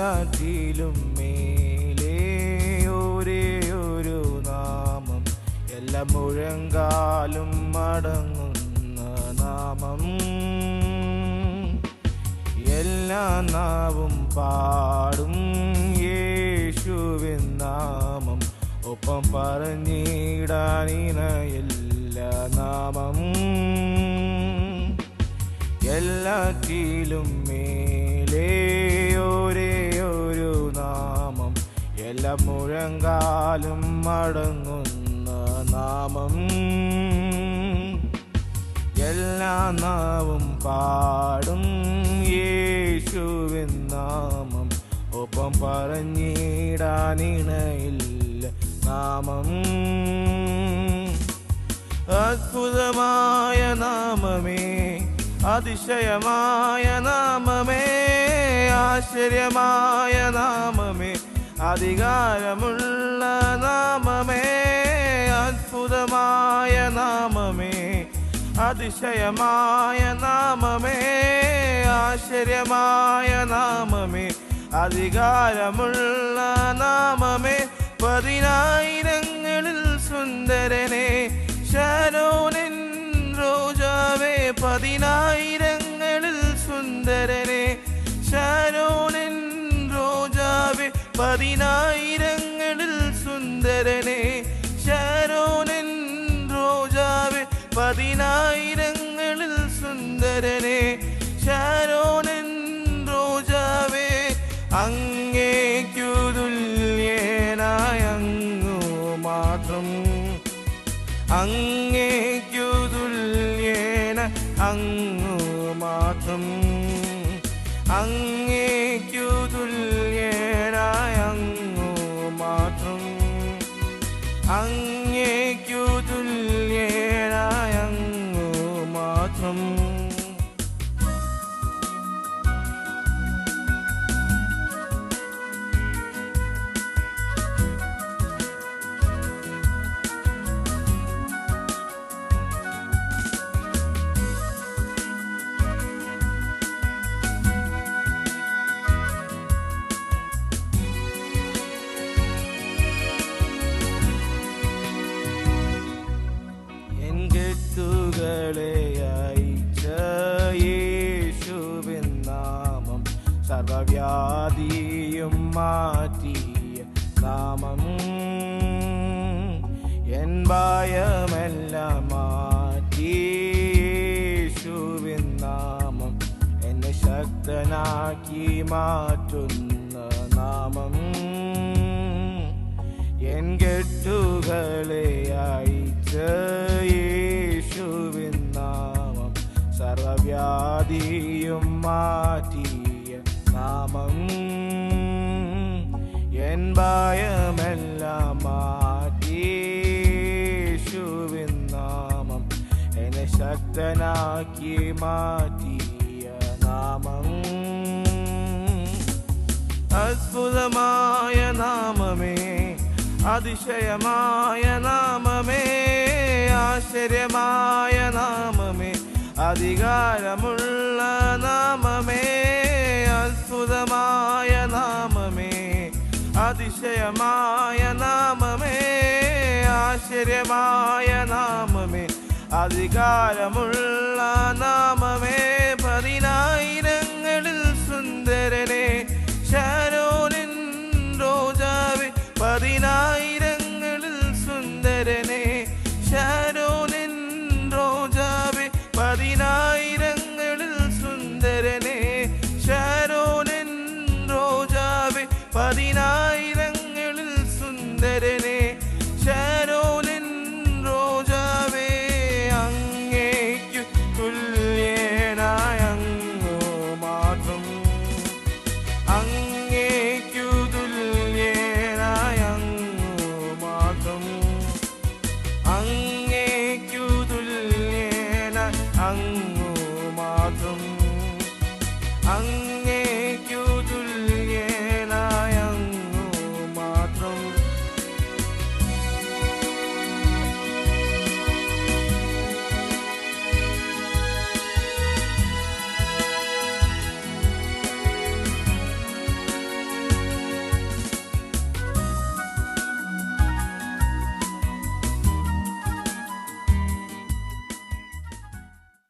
എല്ലാറ്റിലും മേലേ ഒരേ ഒരു നാമം, എല്ലാ മുഴങ്കാലും മടങ്ങുന്ന നാമം. എല്ലാ നാവും പാടും യേശുവിൻ നാമം, ഒപ്പം പറഞ്ഞിടാനിണയില്ല നാമം. എല്ലാറ്റിലും മേലേ ഒരേ ഒരു നാമം, എല്ലാ മുഴങ്കാലും മടങ്ങുന്ന നാമം. എല്ലാ നാവും പാടും യേശുവിൻ നാമം, ഒപ്പം പറഞ്ഞിടാനിണയില്ല നാമം. അത്ഭുതമായ നാമമേ, അതിശയമായ നാമമേ, ആശ്ചര്യമായ നാമമേ, അധികാരമുള്ള നാമമേ. അത്ഭുതമായ നാമമേ, അതിശയമായ നാമമേ, ആശ്ചര്യമായ നാമമേ, അധികാരമുള്ള നാമമേ. പതിനായിരങ്ങളിൽ സുന്ദരനെ, ശരോനിൻ റോജാവേ. പതിനായിരങ്ങളിൽ സുന്ദരനെ, ശരോനിൻ റോജാവേ. പതിനായിരങ്ങളിൽ സുന്ദരനെ, ശരോനിൻ റോജാവേ. പതിനായിരങ്ങളിൽ സുന്ദരനെ, ശരോനിൻ റോജാവേ. അങ്ങേക്കു തുല്യനായ അങ്ങു മാത്രം, അങ്ങേക്കു തുല്യന അങ്ങു മാത്രം, അങ്ങേക്കു തുല്യനായ അങ്ങു മാത്രം, അങ്ങേക്കു തുല്യനായ അങ്ങു മാത്രം. അയച്ച യേശുവിൻ നാമം, സർവവ്യാധിയും മാറ്റിയ നാമം. എൻ ഭയമെല്ലാം മാറ്റി യേശുവിൻ നാമം, എന്നെ ശക്തനാക്കി മാറ്റുന്ന നാമം. എൻ കെട്ടുകളെ അയച്ച യേശുവിൻ നാമം, സർവവ്യാധിയും മാറ്റിയ നാമം. എൻ ഭയമെല്ലാം മാറ്റി യേശുവിൻ നാമം, എന്നെ ശക്തനാക്കി മാറ്റിയ നാമം. അത്ഭുതമായ നാമമേ, അതിശയമായ നാമമേ, ആശ്ചര്യമായ നാമമേ, അധികാരമുള്ള നാമമേ. അത്ഭുതമായ നാമമേ, അതിശയമായ നാമമേ, ആശ്ചര്യമായ നാമമേ, അധികാരമുള്ള നാമമേ. പതിനായിരങ്ങളിൽ സുന്ദരനെ, ശരോനിൻ റോജാവേ. പതിനായിരങ്ങളിൽ സുന്ദരനെ, ശരോനിൻ റോജാവേ. പതിനായിരങ്ങളിൽ സുന്ദരനെ, ശരോനിൻ റോജാവേ. പതിനായിരങ്ങളിൽ സുന്ദരനെ, ശരോനിൻ റോജാവേ. അങ്ങേക്കു തുല്യനായ അങ്ങു മാത്രം, അങ്ങേക്കു തുല്യനായ അങ്ങു മാത്രം, അങ്ങേക്കു തുല്യനായ അങ്ങു മാത്രം, അങ്ങ്